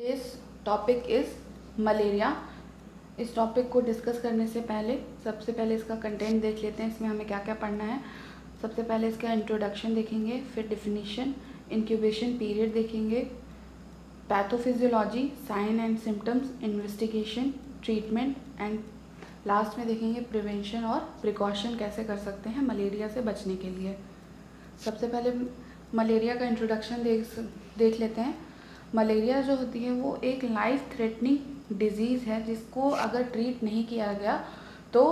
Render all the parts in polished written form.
This topic is malaria. इस topic को discuss करने से पहले सबसे पहले इसका कंटेंट देख लेते हैं, इसमें हमें क्या क्या पढ़ना है। सबसे पहले इसका इंट्रोडक्शन देखेंगे, फिर डिफिनीशन, इंक्यूबेशन पीरियड देखेंगे, pathophysiology, sign and symptoms, investigation, treatment and last में देखेंगे प्रिवेंशन और प्रिकॉशन कैसे कर सकते हैं मलेरिया से बचने के लिए। सबसे पहले मलेरिया का इंट्रोडक्शन देख लेते हैं। मलेरिया जो होती है वो एक लाइफ थ्रेटनिंग डिजीज़ है जिसको अगर ट्रीट नहीं किया गया तो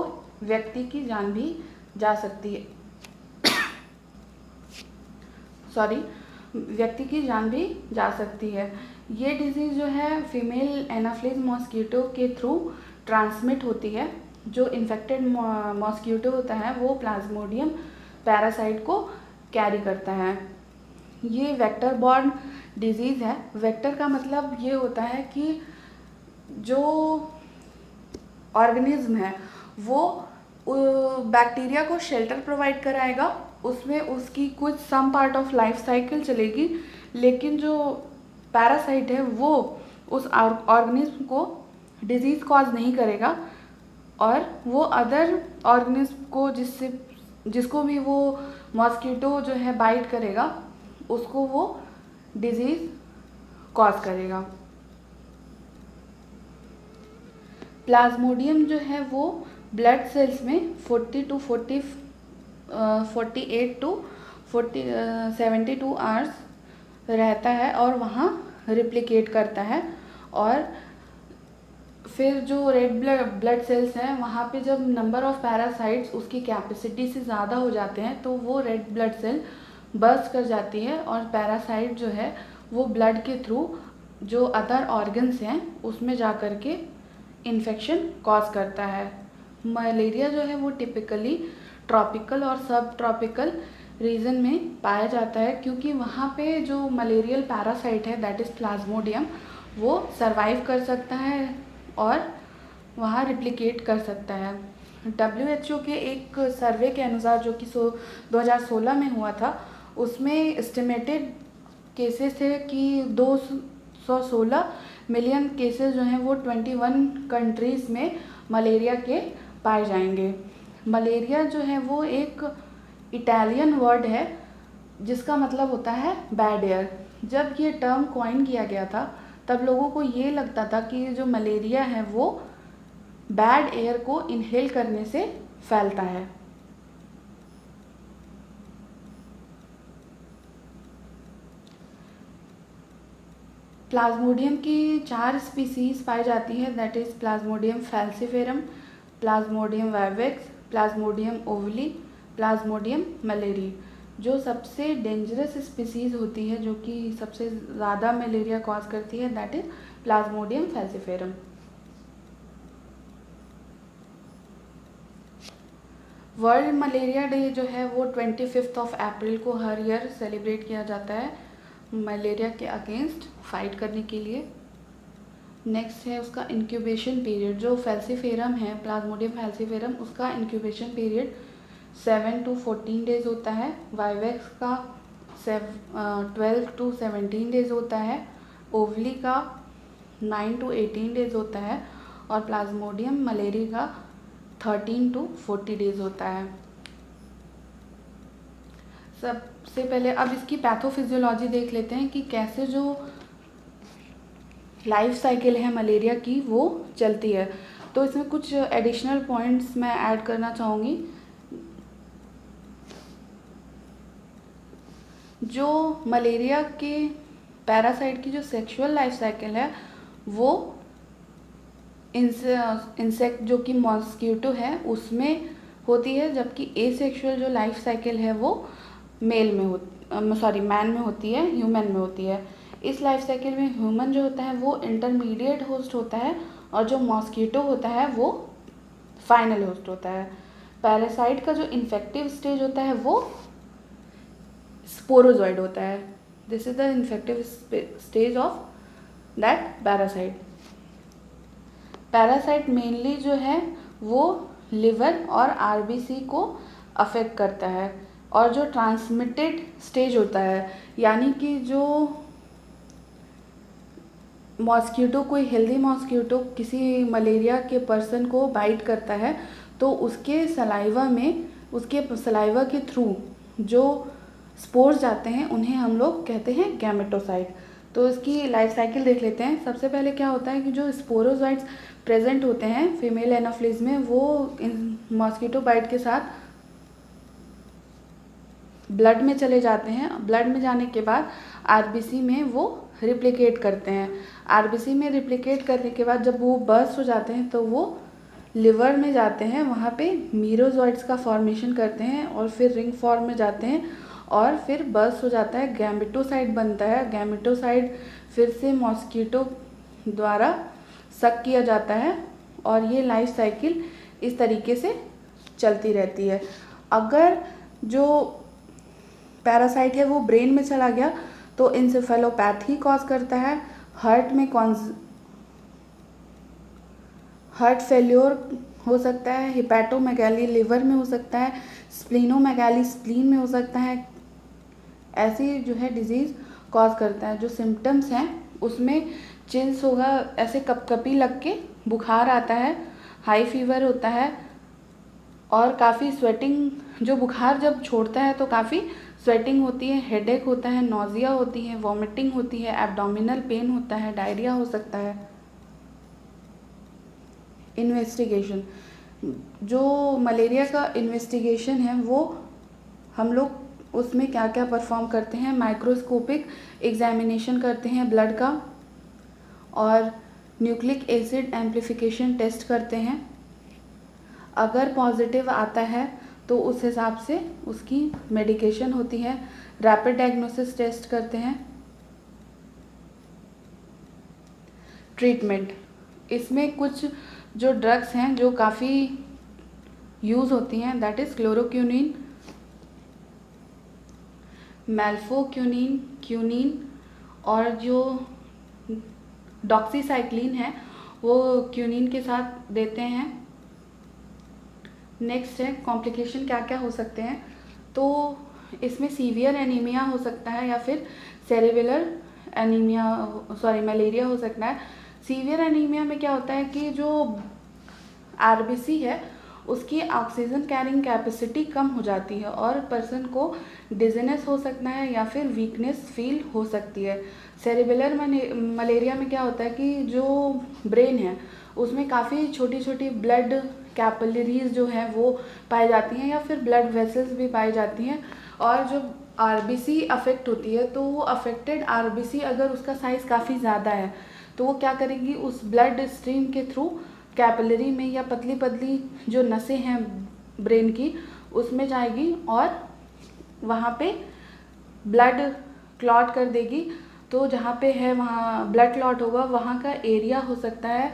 व्यक्ति की जान भी जा सकती है व्यक्ति की जान भी जा सकती है। ये डिजीज़ जो है फीमेल एनाफिलिस मॉस्किटो के थ्रू ट्रांसमिट होती है। जो इन्फेक्टेड मॉस्किटो होता है वो प्लाज्मोडियम पैरासाइट को कैरी करता है। ये वेक्टर बॉर्न डिजीज़ है। वेक्टर का मतलब ये होता है कि जो ऑर्गेनिज्म है वो बैक्टीरिया को शेल्टर प्रोवाइड कराएगा, उसमें उसकी कुछ some part of life cycle चलेगी, लेकिन जो पैरासाइट है वो उस ऑर्गेनिज्म को डिजीज़ कॉज नहीं करेगा और वो अदर ऑर्गेनिज्म को जिसको भी वो मॉस्किटो जो है बाइट करेगा उसको वो डिजीज़ कॉज करेगा। प्लाज्मोडियम जो है वो ब्लड सेल्स में 48 टू 72 आवर्स रहता है और वहाँ रिप्लिकेट करता है। और फिर जो रेड ब्लड सेल्स हैं वहाँ पे जब नंबर ऑफ पैरासाइट्स उसकी कैपेसिटी से ज़्यादा हो जाते हैं तो वो रेड ब्लड सेल बर्स्ट कर जाती है और पैरासाइट जो है वो ब्लड के थ्रू जो अदर ऑर्गन्स हैं उसमें जा कर के इन्फेक्शन कॉज करता है। मलेरिया जो है वो टिपिकली ट्रॉपिकल और सब ट्रॉपिकल रीजन में पाया जाता है क्योंकि वहाँ पे जो मलेरियल पैरासाइट है दैट इज़ प्लाज्मोडियम वो सरवाइव कर सकता है और वहाँ रिप्लिकेट कर सकता है। WHO के एक सर्वे के अनुसार जो कि 2016 में हुआ था उसमें एस्टिमेटेड केसेस थे कि 216 मिलियन केसेस जो हैं वो 21 कंट्रीज़ में मलेरिया के पाए जाएंगे। मलेरिया जो है वो एक इटालियन वर्ड है जिसका मतलब होता है बैड एयर। जब ये टर्म कॉइन किया गया था तब लोगों को ये लगता था कि जो मलेरिया है वो बैड एयर को इनहेल करने से फैलता है। प्लाज्मोडियम की 4 स्पीसीज पाई जाती है that is plasmodium falciparum, plasmodium vivax, plasmodium ovale, plasmodium malariae. जो सबसे डेंजरस स्पीसीज होती है जो कि सबसे ज़्यादा मलेरिया कॉज करती है that is plasmodium falciparum. World malaria day जो है वो 25 अप्रैल को हर ईयर सेलिब्रेट किया जाता है मलेरिया के अगेंस्ट फाइट करने के लिए। नेक्स्ट है उसका इंक्यूबेशन पीरियड। जो फैल्सिफेरम है प्लाज्मोडियम फैल्सिफेरम उसका इंक्यूबेशन पीरियड 7 to 14 डेज होता है। वाइवेक्स का 12 to 17 डेज होता है। ओवली का 9 to 18 डेज होता है और प्लाज्मोडियम मलेरी का 13 to 40 डेज होता है। सबसे पहले अब इसकी पैथोफिजियोलॉजी देख लेते हैं कि कैसे जो लाइफ साइकिल है मलेरिया की वो चलती है। तो इसमें कुछ एडिशनल पॉइंट्स मैं ऐड करना चाहूँगी। जो मलेरिया के पैरासाइट की जो सेक्सुअल लाइफ साइकिल है वो इंसेक्ट जो कि मॉस्किटो है उसमें होती है, जबकि एसेक्सुअल जो लाइफ साइकिल है वो मैन में होती है, ह्यूमन में होती है। इस लाइफ साइकिल में ह्यूमन जो होता है वो इंटरमीडिएट होस्ट होता है और जो मॉस्किटो होता है वो फाइनल होस्ट होता है। पैरासाइट का जो इन्फेक्टिव स्टेज होता है वो स्पोरोजॉइड होता है। This is the infective stage of that parasite. Parasite mainly जो है वो लिवर और आरबीसी को अफेक्ट करता है और जो ट्रांसमिटेड स्टेज होता है यानी कि जो मॉस्किटो, कोई हेल्दी मॉस्किटो किसी मलेरिया के पर्सन को बाइट करता है तो उसके सलाइवा के थ्रू जो स्पोर्स जाते हैं उन्हें हम लोग कहते हैं गैमेटोसाइट। तो इसकी लाइफ साइकिल देख लेते हैं। सबसे पहले क्या होता है कि जो स्पोरोजाइट्स प्रेजेंट होते हैं फीमेल एनाफिलीज में, वो इन मॉस्किटो बाइट के साथ ब्लड में चले जाते हैं। ब्लड में जाने के बाद आरबीसी में वो रिप्लिकेट करते हैं। आरबीसी में रिप्लिकेट करने के बाद जब वो बर्स्ट हो जाते हैं तो वो लिवर में जाते हैं, वहाँ पे मीरोजॉइड्स का फॉर्मेशन करते हैं और फिर रिंग फॉर्म में जाते हैं और फिर बर्स्ट हो जाता है, गैमेटोसाइट बनता है। गैमेटोसाइट फिर से मॉस्किटो द्वारा सक किया जाता है और ये लाइफ साइकिल इस तरीके से चलती रहती है। अगर जो पैरासाइट है वो ब्रेन में चला गया तो इंसेफेलोपैथी कॉज करता है, हार्ट फेल्योर हो सकता है, हिपैटोमेगाली लिवर में हो सकता है, स्प्लीनोमेगाली स्प्लीन में हो सकता है। ऐसी जो है डिजीज़ कॉज करता है। जो सिम्टम्स हैं उसमें चिल्स होगा, ऐसे कपकपी लग के बुखार आता है, हाई फीवर होता है और काफ़ी स्वेटिंग, जो बुखार जब छोड़ता है तो काफ़ी स्वेटिंग होती है, हेडेक होता है, नॉजिया होती है, वॉमिटिंग होती है, एब्डोमिनल पेन होता है, डायरिया हो सकता है। इन्वेस्टिगेशन, जो मलेरिया का इन्वेस्टिगेशन है वो हम लोग उसमें क्या क्या परफॉर्म करते हैं, माइक्रोस्कोपिक एग्जामिनेशन करते हैं ब्लड का और न्यूक्लिक एसिड एम्प्लीफिकेशन टेस्ट करते हैं। अगर पॉजिटिव आता है तो उस हिसाब से उसकी मेडिकेशन होती है। रैपिड डायग्नोसिस टेस्ट करते हैं। ट्रीटमेंट, इसमें कुछ जो ड्रग्स हैं जो काफ़ी यूज़ होती हैं, दैट इज़ क्लोरोक्विनीन, मेल्फोक्विनीन, क्विनीन और जो डॉक्सीसाइक्लिन है वो क्विनीन के साथ देते हैं। नेक्स्ट है कॉम्प्लिकेशन क्या क्या हो सकते हैं। तो इसमें सीवियर एनीमिया हो सकता है या फिर सेरेब्रल मलेरिया हो सकता है। सीवियर एनीमिया में क्या होता है कि जो आरबीसी है उसकी ऑक्सीजन कैरिंग कैपेसिटी कम हो जाती है और पर्सन को डिजीनेस हो सकता है या फिर वीकनेस फील हो सकती है। सेरेब्रल मलेरिया में क्या होता है कि जो ब्रेन है उसमें काफ़ी छोटी छोटी ब्लड कैपिलरीज जो है वो पाई जाती हैं या फिर ब्लड वेसल्स भी पाई जाती हैं और जो आरबीसी अफेक्ट होती है तो वो अफेक्टेड आरबीसी अगर उसका साइज़ काफ़ी ज़्यादा है तो वो क्या करेगी, उस ब्लड स्ट्रीम के थ्रू कैपिलरी में या पतली पतली जो नसें हैं ब्रेन की उसमें जाएगी और वहाँ पे ब्लड क्लॉट कर देगी। तो जहाँ पे है वहाँ ब्लड क्लॉट होगा, वहाँ का एरिया हो सकता है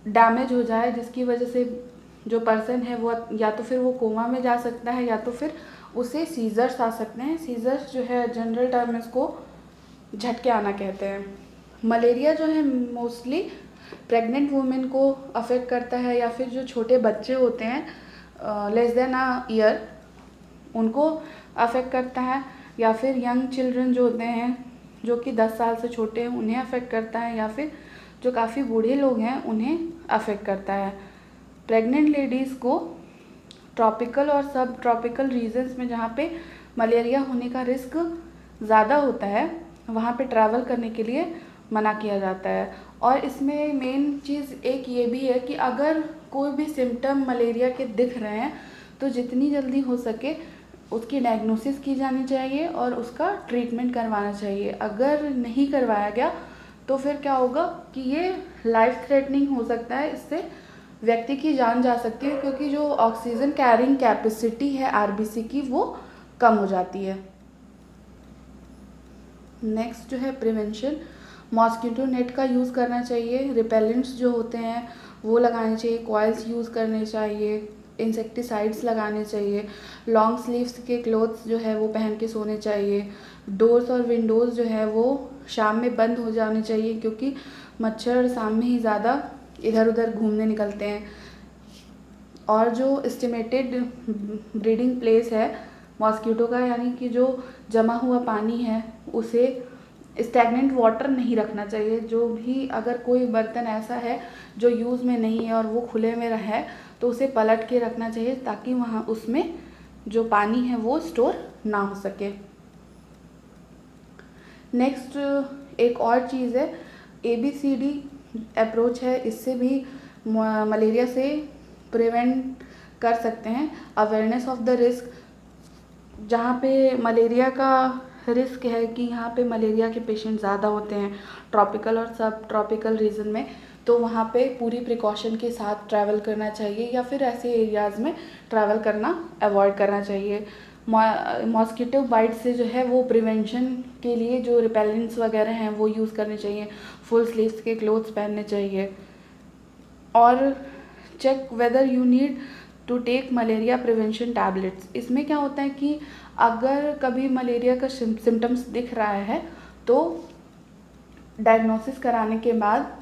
डैमेज हो जाए, जिसकी वजह से जो पर्सन है वो या तो फिर वो कोमा में जा सकता है या तो फिर उसे सीजर्स आ सकते हैं। सीजर्स जो है जनरल टर्म में इसको झटके आना कहते हैं। मलेरिया जो है मोस्टली प्रेग्नेंट वुमेन को अफेक्ट करता है या फिर जो छोटे बच्चे होते हैं लेस देन अ ईयर उनको अफेक्ट करता है या फिर यंग चिल्ड्रन जो होते हैं जो कि 10 साल से छोटे हैं उन्हें अफेक्ट करता है या फिर जो काफ़ी बूढ़े लोग हैं उन्हें अफेक्ट करता है। प्रेग्नेंट लेडीज़ को ट्रॉपिकल और सब ट्रॉपिकल रीजन्स में जहाँ पे मलेरिया होने का रिस्क ज़्यादा होता है वहाँ पे ट्रैवल करने के लिए मना किया जाता है। और इसमें मेन चीज़ एक ये भी है कि अगर कोई भी सिम्टम मलेरिया के दिख रहे हैं तो जितनी जल्दी हो सके उसकी डायग्नोसिस की जानी चाहिए और उसका ट्रीटमेंट करवाना चाहिए। अगर नहीं करवाया गया तो फिर क्या होगा कि ये लाइफ थ्रेटनिंग हो सकता है, इससे व्यक्ति की जान जा सकती है क्योंकि जो ऑक्सीजन कैरिंग कैपेसिटी है आरबीसी की वो कम हो जाती है। नेक्स्ट जो है प्रिवेंशन, मॉस्किटो नेट का यूज़ करना चाहिए, रिपेलेंट्स जो होते हैं वो लगाने चाहिए, कॉइल्स यूज़ करने चाहिए, इंसेक्टिसाइड्स लगाने चाहिए, लॉन्ग स्लीव्स के क्लोथ्स जो है वो पहन के सोने चाहिए, डोर्स और विंडोज़ जो है वो शाम में बंद हो जाने चाहिए क्योंकि मच्छर शाम में ही ज़्यादा इधर उधर घूमने निकलते हैं। और जो एस्टिमेटेड ब्रीडिंग प्लेस है मॉस्किटो का, यानी कि जो जमा हुआ पानी है उसे स्टैगनेंट वाटर नहीं रखना चाहिए। जो भी अगर कोई बर्तन ऐसा है जो यूज़ में नहीं है और वो खुले में है तो उसे पलट के रखना चाहिए ताकि वहाँ उसमें जो पानी है वो स्टोर ना हो सके। नेक्स्ट एक और चीज़ है, ABCD अप्रोच है, इससे भी मलेरिया से प्रिवेंट कर सकते हैं। अवेयरनेस ऑफ द रिस्क, जहाँ पे मलेरिया का रिस्क है कि यहाँ पे मलेरिया के पेशेंट ज़्यादा होते हैं ट्रॉपिकल और सब ट्रॉपिकल रीजन में, तो वहाँ पे पूरी प्रिकॉशन के साथ ट्रैवल करना चाहिए या फिर ऐसे एरियाज़ में ट्रैवल करना अवॉइड करना चाहिए। मॉस्किटो बाइट से जो है वो प्रिवेंशन के लिए जो रिपेलेंट्स वगैरह हैं वो यूज़ करने चाहिए, फुल स्लीव्स के क्लोथ्स पहनने चाहिए। और check whether you need to take malaria prevention tablets. इसमें क्या होता है कि अगर कभी मलेरिया का सिम्टम्स दिख रहा है तो डायग्नोसिस कराने के बाद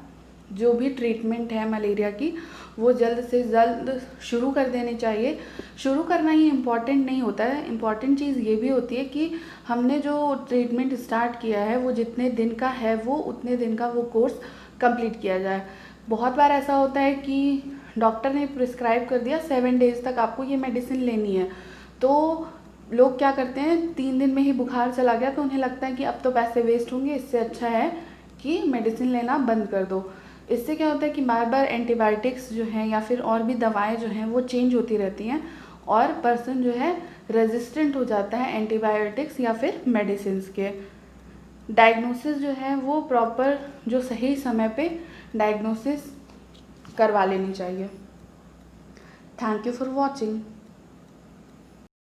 जो भी ट्रीटमेंट है मलेरिया की वो जल्द से जल्द शुरू कर देनी चाहिए। शुरू करना ही इम्पॉर्टेंट नहीं होता है, इम्पॉर्टेंट चीज़ ये भी होती है कि हमने जो ट्रीटमेंट स्टार्ट किया है वो जितने दिन का है वो उतने दिन का वो कोर्स कंप्लीट किया जाए। बहुत बार ऐसा होता है कि डॉक्टर ने प्रिस्क्राइब कर दिया 7 डेज़ तक आपको ये मेडिसिन लेनी है, तो लोग क्या करते हैं 3 दिन में ही बुखार चला गया तो उन्हें लगता है कि अब तो पैसे वेस्ट होंगे, इससे अच्छा है कि मेडिसिन लेना बंद कर दो। इससे क्या होता है कि बार बार एंटीबायोटिक्स जो हैं या फिर और भी दवाएं जो हैं वो चेंज होती रहती हैं और पर्सन जो है रेजिस्टेंट हो जाता है एंटीबायोटिक्स या फिर मेडिसिन के। डायग्नोसिस जो है वो प्रॉपर जो सही समय पे डायग्नोसिस करवा लेनी चाहिए। Thank you for watching.